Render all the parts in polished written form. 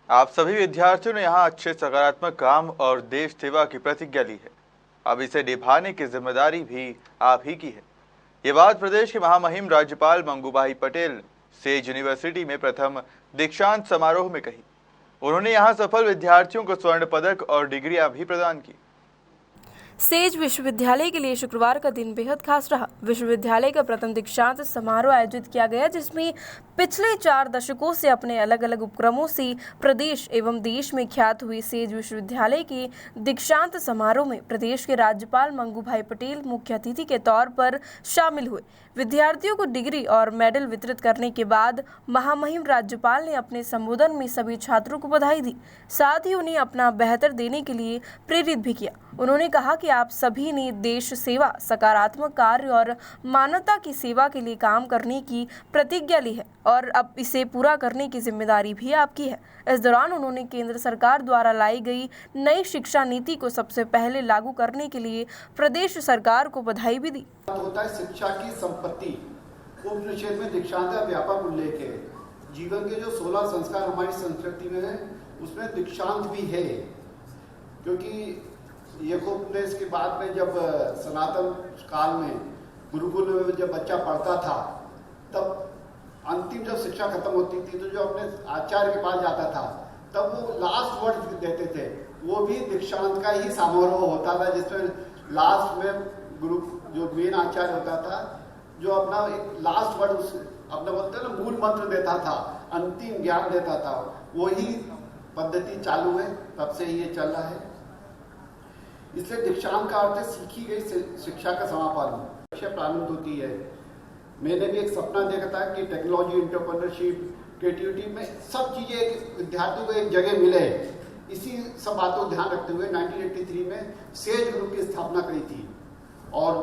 आप सभी विद्यार्थियों ने यहाँ अच्छे सकारात्मक काम और देश सेवा की प्रतिज्ञा ली है। अब इसे निभाने की जिम्मेदारी भी आप ही की है। ये बात प्रदेश के महामहिम राज्यपाल मंगूभाई पटेल ने सेज यूनिवर्सिटी में प्रथम दीक्षांत समारोह में कही। उन्होंने यहाँ सफल विद्यार्थियों को स्वर्ण पदक और डिग्रियां भी प्रदान की। सेज विश्वविद्यालय के लिए शुक्रवार का दिन बेहद खास रहा। विश्वविद्यालय का प्रथम दीक्षांत समारोह आयोजित किया गया, जिसमें पिछले 4 दशकों से अपने अलग अलग उपक्रमों से प्रदेश एवं देश में ख्यात हुई सेज विश्वविद्यालय के दीक्षांत समारोह में प्रदेश के राज्यपाल मंगूभाई पटेल मुख्य अतिथि के तौर पर शामिल हुए। विद्यार्थियों को डिग्री और मेडल वितरित करने के बाद महामहिम राज्यपाल ने अपने संबोधन में सभी छात्रों को बधाई दी, साथ ही उन्हें अपना बेहतर देने के लिए प्रेरित भी किया। उन्होंने कहा कि आप सभी ने देश सेवा, सकारात्मक कार्य और मानवता की सेवा के लिए काम करने की प्रतिज्ञा ली है और अब इसे पूरा करने की जिम्मेदारी भी आपकी है। इस दौरान उन्होंने केंद्र सरकार द्वारा लाई गई नई शिक्षा नीति को सबसे पहले लागू करने के लिए प्रदेश सरकार को बधाई भी दी। होता है शिक्षा की संपत्ति, उपनिषद में दीक्षांत का व्यापक उल्लेख है। जीवन के जो 16 संस्कार हमारी संस्कृति में है, उसमें दीक्षांत भी है, क्योंकि यज्ञोपदेश के बाद में जब सनातन काल में गुरुकुल में जब बच्चा पढ़ता था, तब अंतिम जब शिक्षा खत्म होती थी तो जो अपने आचार्य के पास जाता था, तब वो लास्ट वर्ड देते थे। वो भी दीक्षांत का ही समारोह होता था, जिसमें लास्ट में गुरु जो मेन आचार्य होता था, जो अपना एक लास्ट वर्ड अपना बोलते हैं ना, मूल मंत्र देता था, अंतिम ज्ञान देता था। वही पद्धति चालू है, तब से ये चल रहा है। इसलिए दीक्षांत का अर्थ है सीखी गई शिक्षा का समापन, शिक्षा प्रारंभ होती है। मैंने भी एक सपना देखा था कि टेक्नोलॉजी, एंटरप्रेन्योरशिप, क्रिएटिविटी में सब चीजें एक विद्यार्थी को एक जगह मिले। इसी सब बातों को ध्यान रखते हुए 1983 में सेज ग्रुप की स्थापना करी थी और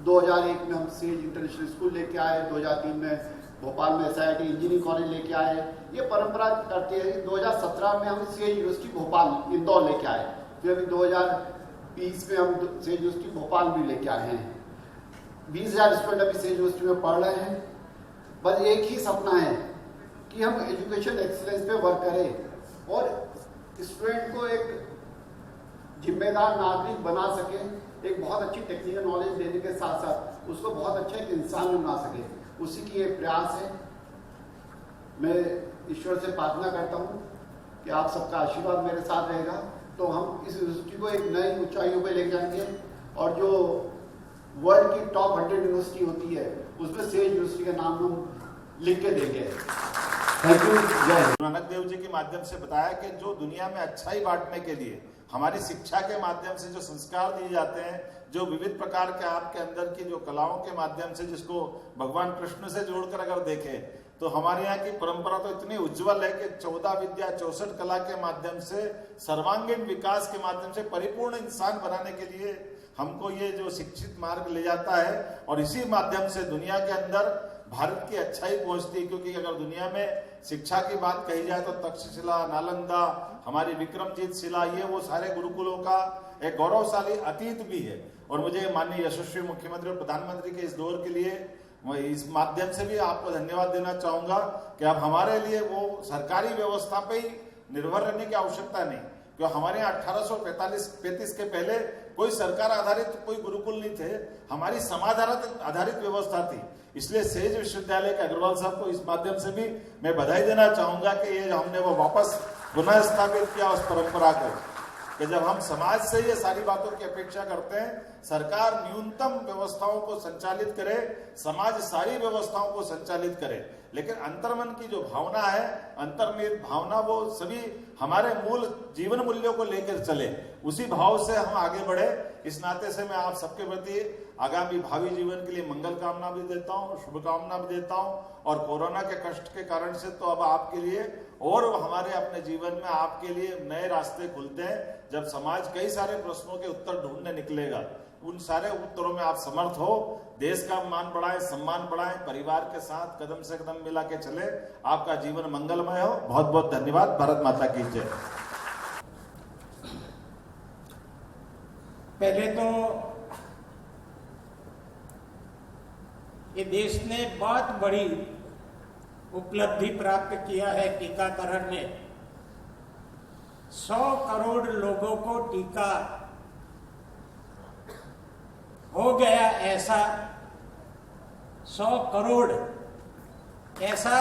2001 में हम सेज इंटरनेशनल स्कूल लेके आए, 2003 में भोपाल में SIT इंजीनियरिंग कॉलेज लेके आए। ये परंपरा करते हैं। 2017 में हम सेज यूनिवर्सिटी भोपाल इंदौर लेके आए, फिर अभी 2020 में हम सेज यूनिवर्सिटी भोपाल भी लेके आए हैं। 20,000 स्टूडेंट अभी सेज यूनिवर्सिटी में पढ़ रहे हैं। बस एक ही सपना है कि हम एजुकेशन एक्सीलेंस पे वर्क करें और स्टूडेंट को एक जिम्मेदार नागरिक बना सके, एक बहुत अच्छी टेक्निकल नॉलेज देने के साथ साथ उसको बहुत अच्छा एक इंसान बना सके। उसी की एक प्रयास है। मैं ईश्वर से प्रार्थना करता हूँ कि आप सबका आशीर्वाद मेरे साथ रहेगा, तो हम इस यूनिवर्सिटी को एक नई ऊंचाइयों पे ले जाएंगे और जो वर्ल्ड की टॉप 100 यूनिवर्सिटी होती है, उसमें सेज यूनिवर्सिटी का नाम हम लिख के देंगे। Thank you. जय हिंद। नानक देव जी के माध्यम से बताया कि जो दुनिया में अच्छाई बांटने के लिए हमारी शिक्षा के माध्यम से जो संस्कार दिए जाते हैं, जो विविध प्रकार के आपके अंदर की जो कलाओं के माध्यम से, जिसको भगवान कृष्ण से जोड़कर अगर देखें तो हमारे यहाँ की परंपरा तो इतनी उज्जवल है कि 14 विद्या 64 कला के माध्यम से सर्वांगीण विकास के माध्यम से परिपूर्ण इंसान बनाने के लिए हमको ये जो शिक्षित मार्ग ले जाता है और इसी माध्यम से दुनिया के अंदर भारत की अच्छाई पहुंचती है। क्योंकि अगर दुनिया में शिक्षा की बात कही जाए तो तक्षशिला, नालंदा, हमारी विक्रमजीत शिला, ये वो सारे गुरुकुलों का एक गौरवशाली अतीत भी है। और मुझे माननीय यशस्वी मुख्यमंत्री और प्रधानमंत्री के इस दौर के लिए मैं इस माध्यम से भी आपको धन्यवाद देना चाहूंगा कि अब हमारे लिए वो सरकारी व्यवस्था पे ही निर्भर रहने की आवश्यकता नहीं, क्योंकि हमारे यहाँ 1845 के पहले कोई सरकार आधारित कोई गुरुकुल नहीं थे, हमारी समाज आधारित व्यवस्था थी। इसलिए सेज विश्वविद्यालय के अग्रवाल साहब को इस माध्यम से भी मैं बधाई देना चाहूंगा कि ये हमने वो वापस पुनः स्थापित किया उस परंपरा को, कि जब हम समाज से ये सारी बातों की अपेक्षा करते हैं, सरकार न्यूनतम व्यवस्थाओं को संचालित करे, समाज सारी व्यवस्थाओं को संचालित करे, लेकिन अंतर्मन की जो भावना है, अंतर्निहित भावना, वो सभी हमारे मूल जीवन मूल्यों को लेकर चले, उसी भाव से हम आगे बढ़े। इस नाते से मैं आप सबके प्रति आगामी भावी जीवन के लिए मंगल कामना भी देता हूँ, शुभकामना भी देता हूँ। और कोरोना के कष्ट के कारण से तो अब आपके लिए और हमारे अपने जीवन में आपके लिए नए रास्ते खुलते हैं, जब समाज कई सारे प्रश्नों के उत्तर ढूंढने निकलेगा। उन सारे उत्तरों में आप समर्थ हो, देश का मान बढ़ाएं, सम्मान बढ़ाएं, परिवार के साथ कदम से कदम मिला के चले, आपका जीवन मंगलमय हो। बहुत बहुत धन्यवाद। भारत माता की जय। पहले तो ये देश ने बहुत बड़ी उपलब्धि प्राप्त किया है टीकाकरण में, 100 करोड़ लोगों को टीका हो गया, ऐसा 100 करोड़ ऐसा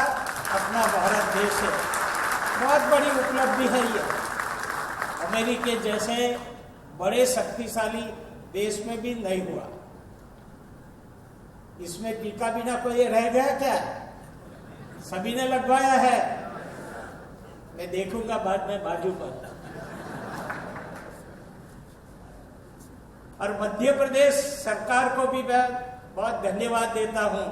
अपना भारत देश है। बहुत बड़ी उपलब्धि है ये। अमेरिका जैसे बड़े शक्तिशाली देश में भी नहीं हुआ। इसमें टीका बिना कोई रह गया क्या? सभी ने लगवाया है। मैं देखूंगा बाद में बाजू पर। और मध्य प्रदेश सरकार को भी मैं बहुत धन्यवाद देता हूं।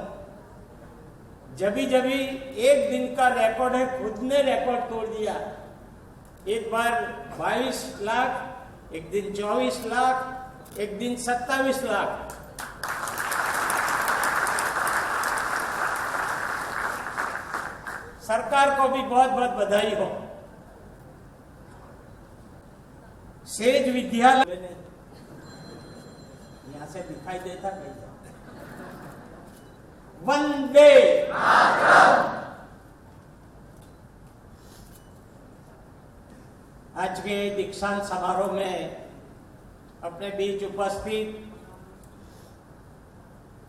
जब एक दिन का रिकॉर्ड है, खुद ने रिकॉर्ड तोड़ दिया। एक बार 22 लाख, एक दिन 24 लाख, एक दिन 27 लाख। सरकार को भी बहुत बहुत बधाई हो। सेज विद्यालय यहां से दिखाई देता कैसा? वंदे आज के दीक्षांत समारोह में अपने बीच उपस्थित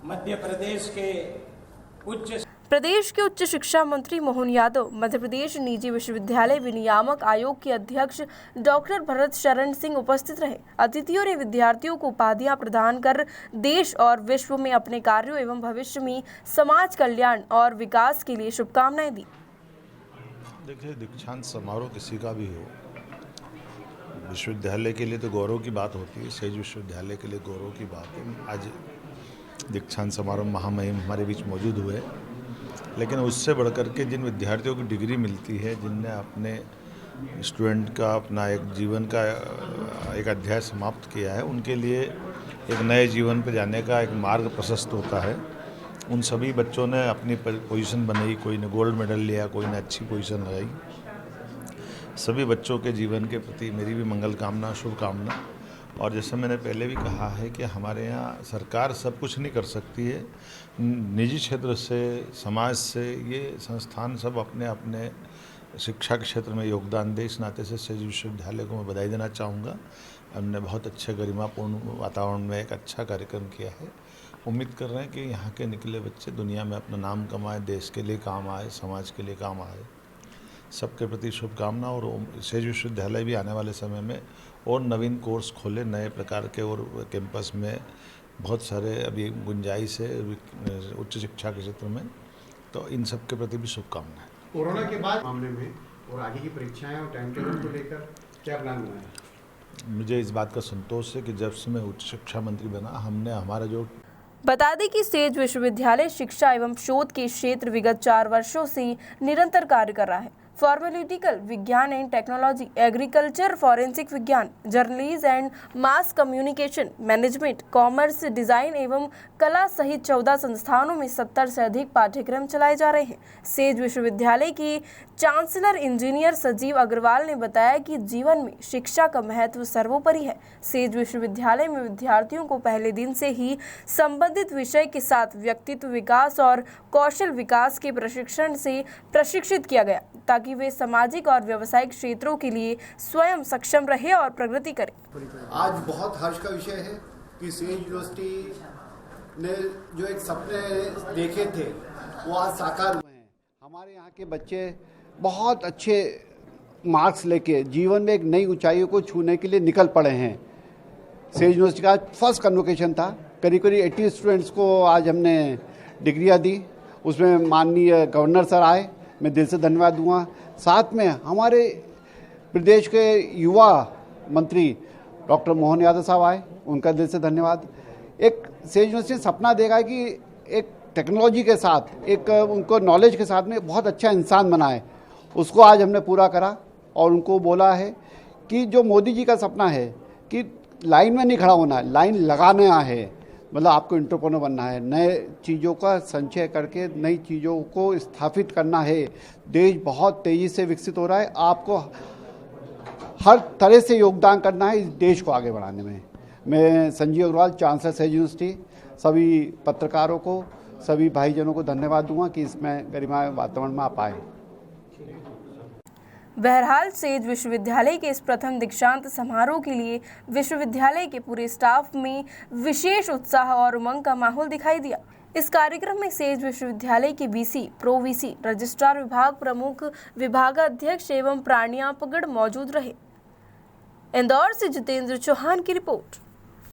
मध्य प्रदेश के प्रदेश के उच्च शिक्षा मंत्री मोहन यादव, मध्य प्रदेश निजी विश्वविद्यालय विनियामक आयोग के अध्यक्ष डॉक्टर भरत शरण सिंह उपस्थित रहे। अतिथियों ने विद्यार्थियों को उपाधियां प्रदान कर देश और विश्व में अपने कार्यों एवं भविष्य में समाज कल्याण और विकास के लिए शुभकामनाएं दी। देखिए, दीक्षांत समारोह किसी का भी हो, विश्वविद्यालय के लिए तो गौरव की बात होती है, सेज विश्वविद्यालय के लिए गौरव की बात है। आज दीक्षांत समारोह महामहिम हमारे बीच मौजूद हुए, लेकिन उससे बढ़कर के जिन विद्यार्थियों की डिग्री मिलती है, जिनने अपने स्टूडेंट का अपना एक जीवन का एक अध्याय समाप्त किया है, उनके लिए एक नए जीवन पर जाने का एक मार्ग प्रशस्त होता है। उन सभी बच्चों ने अपनी पोजीशन बनाई, कोई ने गोल्ड मेडल लिया, कोई ने अच्छी पोजीशन लगाई। सभी बच्चों के जीवन के प्रति मेरी भी मंगल कामना, शुभकामना। और जैसे मैंने पहले भी कहा है कि हमारे यहाँ सरकार सब कुछ नहीं कर सकती है, निजी क्षेत्र से, समाज से, ये संस्थान सब अपने अपने शिक्षा के क्षेत्र में योगदान दे। इस नाते से सेज विश्वविद्यालय को मैं बधाई देना चाहूँगा। हमने बहुत अच्छे गरिमापूर्ण वातावरण में एक अच्छा कार्यक्रम किया है। उम्मीद कर रहे हैं कि यहाँ के निकले बच्चे दुनिया में अपना नाम कमाए, देश के लिए काम आए, समाज के लिए काम आए। सबके प्रति शुभकामना। और सेज विश्वविद्यालय भी आने वाले समय में और नवीन कोर्स खोले, नए प्रकार के, और कैंपस में बहुत सारे अभी गुंजाइश है उच्च शिक्षा के क्षेत्र में। तो इन सब के प्रति भी शुभकामनाएं। कोरोना के बाद मामले में और आगे की परीक्षाएं और टाइम टेबल को लेकर क्या प्लान हुआ है? मुझे इस बात का संतोष है कि जब से मैं उच्च शिक्षा मंत्री बना, हमने हमारा जो बता दें कि सेज विश्वविद्यालय शिक्षा एवं शोध के क्षेत्र विगत 4 वर्षों से निरंतर कार्य कर रहा है। फार्मास्यूटिकल विज्ञान एंड टेक्नोलॉजी, एग्रीकल्चर, फॉरेंसिक विज्ञान, journalism and mass communication, management, commerce, design एवं कला सहित 14 संस्थानों में 70 से अधिक पाठ्यक्रम चलाए जा रहे हैं। सेज विश्वविद्यालय के चांसलर इंजीनियर संजीव अग्रवाल ने बताया कि जीवन में शिक्षा का महत्व सर्वोपरि है। सेज विश्वविद्यालय में विद्यार्थियों को पहले दिन से ही संबंधित विषय के साथ व्यक्तित्व विकास और कौशल विकास के प्रशिक्षण से प्रशिक्षित किया गया, ताकि वे सामाजिक और व्यावसायिक क्षेत्रों के लिए स्वयं सक्षम रहे और प्रगति करें। आज बहुत हर्ष का विषय है कि सेज यूनिवर्सिटी ने जो एक सपने देखे थे वो आज साकार हुए हैं। हमारे यहाँ के बच्चे बहुत अच्छे मार्क्स लेके जीवन में एक नई ऊंचाइयों को छूने के लिए निकल पड़े हैं। सेज यूनिवर्सिटी का फर्स्ट कन्वोकेशन था, करीब 80 स्टूडेंट्स को आज हमने डिग्रियाँ दी। उसमें माननीय गवर्नर सर आए, मैं दिल से धन्यवाद दूंगा। साथ में हमारे प्रदेश के युवा मंत्री डॉक्टर मोहन यादव साहब आए, उनका दिल से धन्यवाद। एक सेज यूनिवर्सिटी सपना देगा कि एक टेक्नोलॉजी के साथ, एक उनको नॉलेज के साथ में बहुत अच्छा इंसान बनाए, उसको आज हमने पूरा करा। और उनको बोला है कि जो मोदी जी का सपना है कि लाइन में नहीं खड़ा होना है, लाइन लगाना है, मतलब आपको एंटरप्रेन्योर बनना है, नए चीज़ों का संचय करके नई चीज़ों को स्थापित करना है। देश बहुत तेज़ी से विकसित हो रहा है, आपको हर तरह से योगदान करना है इस देश को आगे बढ़ाने में। मैं Sanjeev Agarwal, chancellor Sage University, सभी पत्रकारों को, सभी भाईजनों को धन्यवाद दूंगा कि इसमें गरिमा वातावरण में आप आए। बहरहाल सेज विश्वविद्यालय के इस प्रथम दीक्षांत समारोह के लिए विश्वविद्यालय के पूरे स्टाफ में विशेष उत्साह और उमंग का माहौल दिखाई दिया। इस कार्यक्रम में सेज विश्वविद्यालय के वीसी, प्रो वीसी, रजिस्ट्रार विभाग प्रमुख, विभागाध्यक्ष एवं प्राध्यापकगण मौजूद रहे। इंदौर से जितेंद्र चौहान की रिपोर्ट।